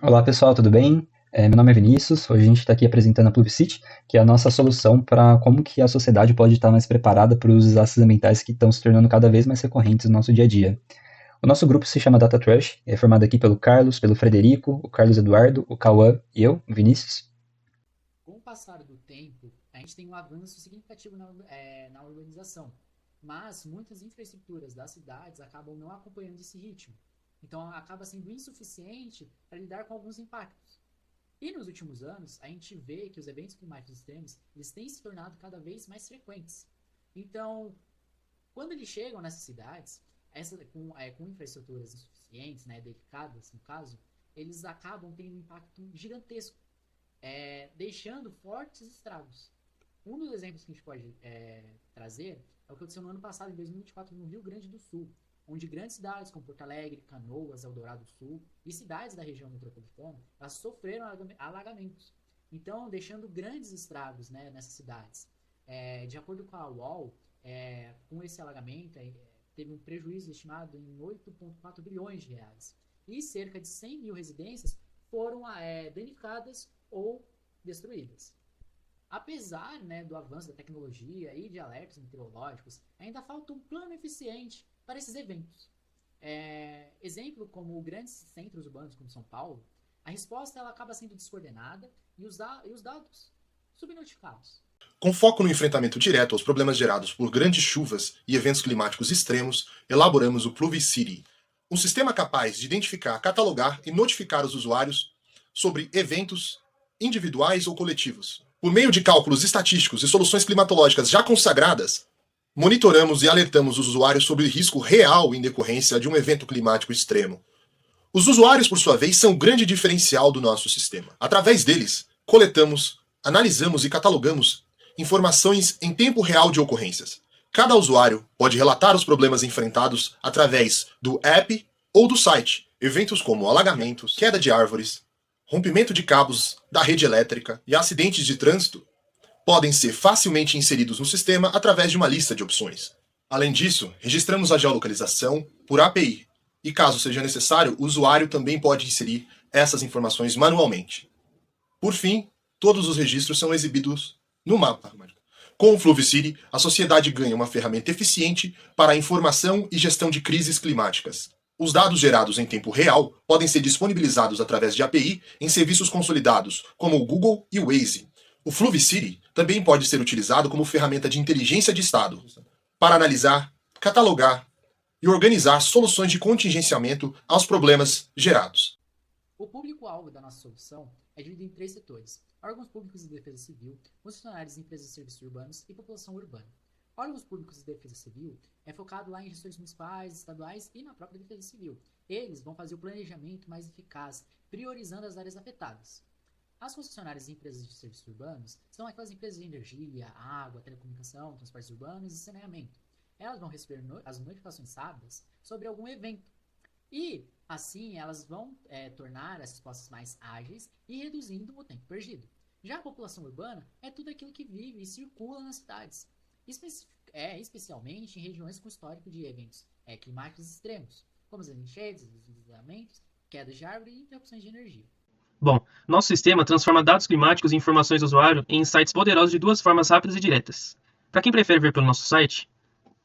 Olá pessoal, tudo bem? Meu nome é Vinícius. Hoje a gente está aqui apresentando a Pluricity, que é a nossa solução para como que a sociedade pode estar mais preparada para os desastres ambientais que estão se tornando cada vez mais recorrentes no nosso dia a dia. O nosso grupo se chama Data Trash, é formado aqui pelo Carlos, pelo Frederico, o Carlos Eduardo, o Cauã e eu, Vinícius. Com o passar do tempo, a gente tem um avanço significativo na urbanização, mas muitas infraestruturas das cidades acabam não acompanhando esse ritmo. Então, acaba sendo insuficiente para lidar com alguns impactos. E nos últimos anos, a gente vê que os eventos climáticos extremos eles têm se tornado cada vez mais frequentes. Então, quando eles chegam nessas cidades, com infraestruturas insuficientes, né, delicadas no caso, eles acabam tendo um impacto gigantesco, deixando fortes estragos. Um dos exemplos que a gente pode trazer é o que aconteceu no ano passado, em 2024, no Rio Grande do Sul, onde grandes cidades como Porto Alegre, Canoas, Eldorado do Sul e cidades da região metropolitana elas sofreram alagamentos. Então, deixando grandes estragos, né, nessas cidades. De acordo com a UOL, com esse alagamento, teve um prejuízo estimado em 8,4 bilhões de reais. E cerca de 100 mil residências foram danificadas ou destruídas. Apesar, né, do avanço da tecnologia e de alertas meteorológicos, ainda falta um plano eficiente para esses eventos. Exemplo como grandes centros urbanos como São Paulo, a resposta ela acaba sendo descoordenada e os dados subnotificados. Com foco no enfrentamento direto aos problemas gerados por grandes chuvas e eventos climáticos extremos, elaboramos o Pluvicity, um sistema capaz de identificar, catalogar e notificar os usuários sobre eventos individuais ou coletivos. Por meio de cálculos estatísticos e soluções climatológicas já consagradas, monitoramos e alertamos os usuários sobre o risco real em decorrência de um evento climático extremo. Os usuários, por sua vez, são o grande diferencial do nosso sistema. Através deles, coletamos, analisamos e catalogamos informações em tempo real de ocorrências. Cada usuário pode relatar os problemas enfrentados através do app ou do site. Eventos como alagamentos, queda de árvores, rompimento de cabos da rede elétrica e acidentes de trânsito podem ser facilmente inseridos no sistema através de uma lista de opções. Além disso, registramos a geolocalização por API, e caso seja necessário, o usuário também pode inserir essas informações manualmente. Por fim, todos os registros são exibidos no mapa. Com o Pluvicity, a sociedade ganha uma ferramenta eficiente para a informação e gestão de crises climáticas. Os dados gerados em tempo real podem ser disponibilizados através de API em serviços consolidados, como o Google e o Waze. O Pluvicity também pode ser utilizado como ferramenta de inteligência de estado, para analisar, catalogar e organizar soluções de contingenciamento aos problemas gerados. O público-alvo da nossa solução é dividido em três setores: órgãos públicos de defesa civil, funcionários de empresas de serviços urbanos e população urbana. Órgãos públicos de defesa civil é focado lá em gestores municipais, estaduais e na própria defesa civil. Eles vão fazer o planejamento mais eficaz, priorizando as áreas afetadas. As concessionárias de empresas de serviços urbanos são aquelas empresas de energia, água, telecomunicação, transportes urbanos e saneamento. Elas vão receber as notificações rápidas sobre algum evento. E, assim, elas vão tornar as respostas mais ágeis e reduzindo o tempo perdido. Já a população urbana é tudo aquilo que vive e circula nas cidades, especialmente em regiões com histórico de eventos climáticos extremos, como as enchentes, deslizamentos, quedas de árvore e interrupções de energia. Bom, nosso sistema transforma dados climáticos e informações do usuário em insights poderosos de duas formas rápidas e diretas. Para quem prefere ver pelo nosso site,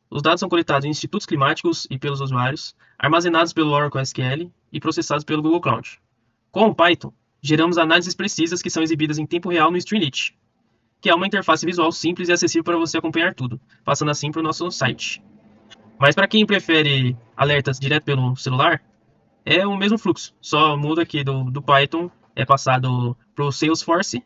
os dados são coletados em institutos climáticos e pelos usuários, armazenados pelo Oracle SQL e processados pelo Google Cloud. Com o Python, geramos análises precisas que são exibidas em tempo real no Streamlit, que é uma interface visual simples e acessível para você acompanhar tudo, passando assim para o nosso site. Mas para quem prefere alertas direto pelo celular, é o mesmo fluxo, só muda aqui do Python, é passado para o Salesforce,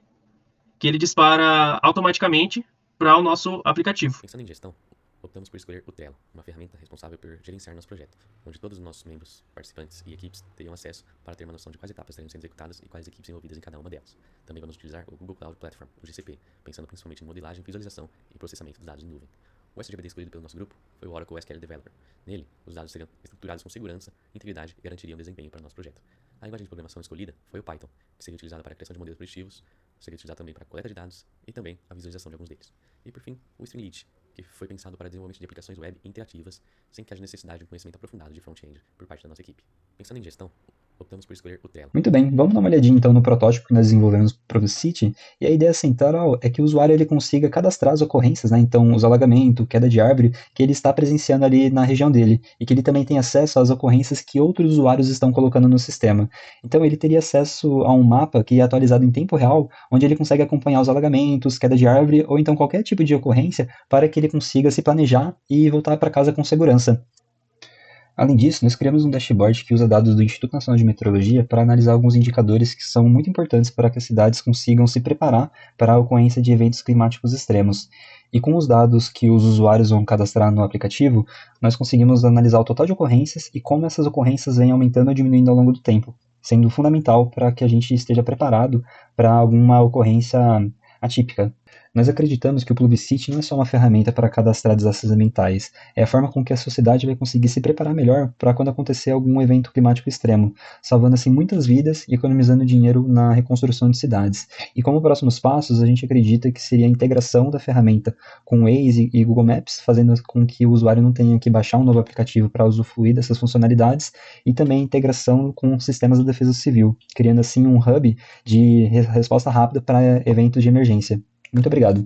que ele dispara automaticamente para o nosso aplicativo. Pensando em gestão, optamos por escolher o Trello, uma ferramenta responsável por gerenciar nosso projeto, onde todos os nossos membros, participantes e equipes teriam acesso para ter uma noção de quais etapas estariam sendo executadas e quais equipes envolvidas em cada uma delas. Também vamos utilizar o Google Cloud Platform, o GCP, pensando principalmente em modelagem, visualização e processamento dos dados em nuvem. O SGBD escolhido pelo nosso grupo foi o Oracle SQL Developer. Nele, os dados seriam estruturados com segurança, integridade e garantiriam desempenho para o nosso projeto. A linguagem de programação escolhida foi o Python, que seria utilizada para a criação de modelos preditivos, seria utilizado também para a coleta de dados e também a visualização de alguns deles. E por fim, o Streamlit, que foi pensado para desenvolvimento de aplicações web interativas, sem que haja necessidade de um conhecimento aprofundado de front-end por parte da nossa equipe. Pensando em gestão, Optamos por escolher o Trello. Muito bem, vamos dar uma olhadinha então no protótipo que nós desenvolvemos para o City, e a ideia central é que o usuário ele consiga cadastrar as ocorrências, né? Então os alagamentos, queda de árvore, que ele está presenciando ali na região dele, e que ele também tem acesso às ocorrências que outros usuários estão colocando no sistema. Então ele teria acesso a um mapa que é atualizado em tempo real, onde ele consegue acompanhar os alagamentos, queda de árvore, ou então qualquer tipo de ocorrência, para que ele consiga se planejar e voltar para casa com segurança. Além disso, nós criamos um dashboard que usa dados do Instituto Nacional de Meteorologia para analisar alguns indicadores que são muito importantes para que as cidades consigam se preparar para a ocorrência de eventos climáticos extremos. E com os dados que os usuários vão cadastrar no aplicativo, nós conseguimos analisar o total de ocorrências e como essas ocorrências vêm aumentando ou diminuindo ao longo do tempo, sendo fundamental para que a gente esteja preparado para alguma ocorrência atípica. Nós acreditamos que o Pluvicity não é só uma ferramenta para cadastrar desastres ambientais, é a forma com que a sociedade vai conseguir se preparar melhor para quando acontecer algum evento climático extremo, salvando assim muitas vidas e economizando dinheiro na reconstrução de cidades. E como próximos passos, a gente acredita que seria a integração da ferramenta com o Waze e Google Maps, fazendo com que o usuário não tenha que baixar um novo aplicativo para usufruir dessas funcionalidades, e também a integração com sistemas da Defesa Civil, criando assim um hub de resposta rápida para eventos de emergência. Muito obrigado.